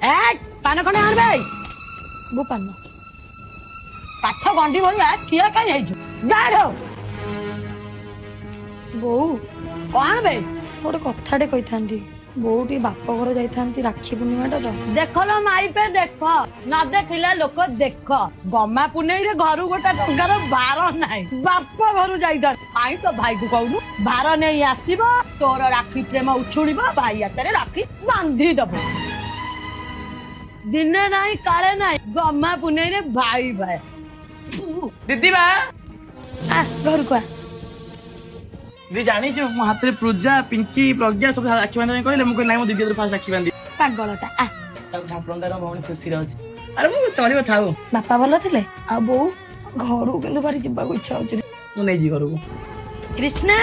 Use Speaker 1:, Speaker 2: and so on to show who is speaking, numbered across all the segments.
Speaker 1: ପାନ ଖଣ୍ଡେ ଆଣବେ
Speaker 2: ବୋ ପାନ
Speaker 1: କାଠ ଗଣ୍ଡି ଭଳିଆ ଠିଆ କାଇଁ ହେଇଛୁ ଗାଡ
Speaker 2: ବୋଉ
Speaker 1: କଣ ବେ
Speaker 2: ଗୋଟେ କଥାଟେ କହିଥାନ୍ତି ବୋଉ ଟିକେ ବାପ ଘର ଯାଇଥାନ୍ତି ରାକ୍ଷୀ ପୂର୍ଣ୍ଣିମାଟା ତ
Speaker 1: ଦେଖଲ ମାଇପେ ଦେଖ ନ ଦେଖିଲେ ଲୋକ ଦେଖ ଗମା ପୁନେଇରେ ଘରୁ ଗୋଟେ ଟଙ୍କାର ବାର ନାହିଁ ବାପ ଘରୁ ଯାଇଥାନ୍ତି କାଇଁ ତ ଭାଇକୁ କହୁନୁ ଭାର ନେଇ ଆସିବ ତୋର ରାକ୍ଷୀ ପ୍ରେମ ଉଛୁଳିବ ଭାଇ ହାତରେ ରାକ୍ଷୀ ବାନ୍ଧି ଦବ ଦିନେ ନାହିଁ କାଳେ ନାହିଁ ଗମା ପୁନେଇରେ ଭାଇ ଭାଇ
Speaker 3: ଦିଦି ବା
Speaker 2: ଘରକୁ ଆ
Speaker 3: ଦିଦି ଜାଣିଛୁ ମୋ ହାତରେ ପୂଜା ପିଙ୍କି ପ୍ରଜ୍ଞା ସବୁ ରାକ୍ଷୀ ବାନ୍ଧିବା କହିଲେ ମୁଁ କହିଲି ନାଇଁ ମୋ ଦିଦି ହାତରେ ଫାଷ୍ଟ ରାକ୍ଷୀ ବାନ୍ଧି
Speaker 2: ପାଗଳଟା
Speaker 3: ଠାକୁରଙ୍କ ଭଉଣୀ ଖୁସିରେ ଅଛି ଆରେ ମୁଁ ଚଳିବ ଥାଉ
Speaker 2: ବାପା ଭଲ ଥିଲେ ଆଉ ବୋଉ ଘରକୁ କିନ୍ତୁ ଭାରି ଯିବାକୁ ଇଚ୍ଛା ହଉଛି
Speaker 3: ମୁଁ ନେଇଯିବି ଘରକୁ
Speaker 1: କୃଷ୍ଣା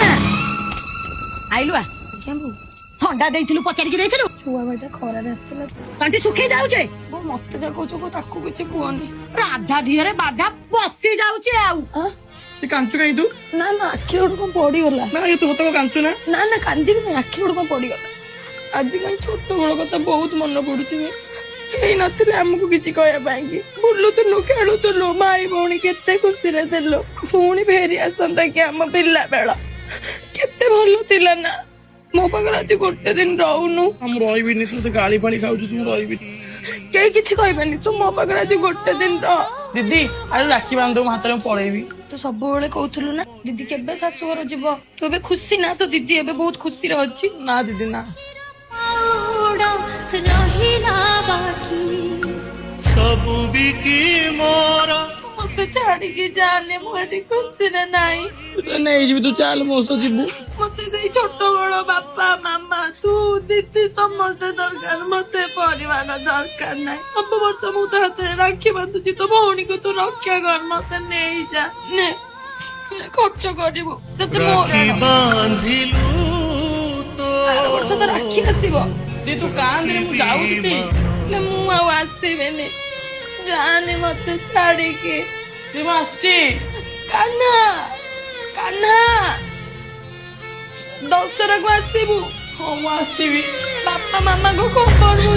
Speaker 1: ଆଇଲୁ ଆ
Speaker 2: ବୋଉ
Speaker 1: ଥଣ୍ଡା ଦେଇଥିଲୁ ପଚାରିକି ଦେଇଥିଲୁ
Speaker 2: ଛୁଆ ଭାଇଟା ଖରାରେ ଆସିଥିଲା
Speaker 1: ତଣ୍ଟି ଶୁଖେଇ ଯାଉଛେ
Speaker 2: ବୋଉ ମତେ ଯା କହୁଛ ତାକୁ କିଛି କୁହନି
Speaker 1: ରାଧା ଧିଅରେ ବାଧା ବସି ଯାଉଛି ଆଉ
Speaker 3: କାଞ୍ଚୁ କାହିଁ ତୁ
Speaker 2: ନା ନା ଆଖି ଗୋଟେ କଣ ପଡିଗଲା
Speaker 3: ନା ତୁ ସତ କାଞ୍ଚୁ ନା
Speaker 2: ନା ନା କାନ୍ଦିବି ନାହିଁ ଆଖି ଗୋଟେ କଣ ପଡିଗଲା ଆଜି କାହିଁ ଛୋଟ ବେଳ କଥା ବହୁତ ମନେ ପଡୁଛି କେହି ନଥିଲେ ଆମକୁ କିଛି କହିବା ପାଇଁ କି ବୁଲୁଥିଲୁ ଖେଳୁଥିଲୁ ଭାଇ ଭଉଣୀ କେତେ ଖୁସିରେ ଥିଲୁ ପୁଣି ଫେରି ଆସନ୍ତା କି ଆମ ପିଲା ବେଳ କେତେ ଭଲ ଥିଲା ନା ମୋ ପାଖରେ ଆଜି ଗୋଟେ ଦିନ ରହୁନୁ
Speaker 3: ମୁଁ ରହିବିନି ତୁ ତ ଗାଳି ଫାଳି ଖାଉଛୁ ତୁ ରହିବିନି
Speaker 2: କେହି କିଛି କହିବେନି ତୁ ମୋ ପାଖରେ ଆଜି ଗୋଟେ ଦିନ ରହ
Speaker 3: ଦିଦି ଆରେ ରାକ୍ଷୀ ବାନ୍ଧ ମୋ ହାତରେ ମୁଁ ପଳେଇବି
Speaker 2: ତୁ ସବୁବେଳେ କହୁଥିଲୁ ନା ଦିଦି କେବେ ଶାଶୁଘର ଯିବ ତୁ ଏବେ ଖୁସି ନା ତୋ ଦିଦି ଏବେ ବହୁତ ଖୁସିରେ ଅଛି
Speaker 3: ନା ଦିଦି ନା
Speaker 4: ସବୁ ବିକି ମୋର
Speaker 2: ମତେ ଛାଡିକି ଯାଆନି ମୁଁ ଏଠି ଖୁସିରେ ନାହିଁ
Speaker 3: ନେଇଯିବି ତୁ ଚାଲ ମୋ ସହ ଯିବୁ
Speaker 2: ମତେ ସେଇ ଛୋଟ ବେଳ ବାପା ମାମା ତୁ ଦିଦି ସମସ୍ତେ ଦରକାର ମତେ ପରିବାର ଦରକାର ନାହିଁ ସବୁ ବର୍ଷ ମୁଁ ତ ହାତରେ ରାକ୍ଷୀ ବାନ୍ଧୁଛି ତୋ ଭଉଣୀକୁ ତୁ ରକ୍ଷା କର ମତେ ନେଇଯା ନେ ଖର୍ଚ୍ଚ କରିବୁ ତତେ
Speaker 4: ବାନ୍ଧିଲୁ
Speaker 2: ଆର ବର୍ଷ ତ ରାକ୍ଷୀ ଆସିବ
Speaker 3: ତୁ କାନ୍ଦରେ ମୁଁ ଯାଉଛି
Speaker 2: ମୁଁ ଆଉ ଆସିବିନି ଜାନି ମତେ ଛାଡିକି
Speaker 3: ମୁଁ ଆସିଛି
Speaker 2: କାହ୍ନା କାହ୍ନା ଦଶହରାକୁ ଆସିବୁ
Speaker 3: ହଁ ମୁଁ ଆସିବି
Speaker 2: ବାପା ମାମାଙ୍କୁ ଖବର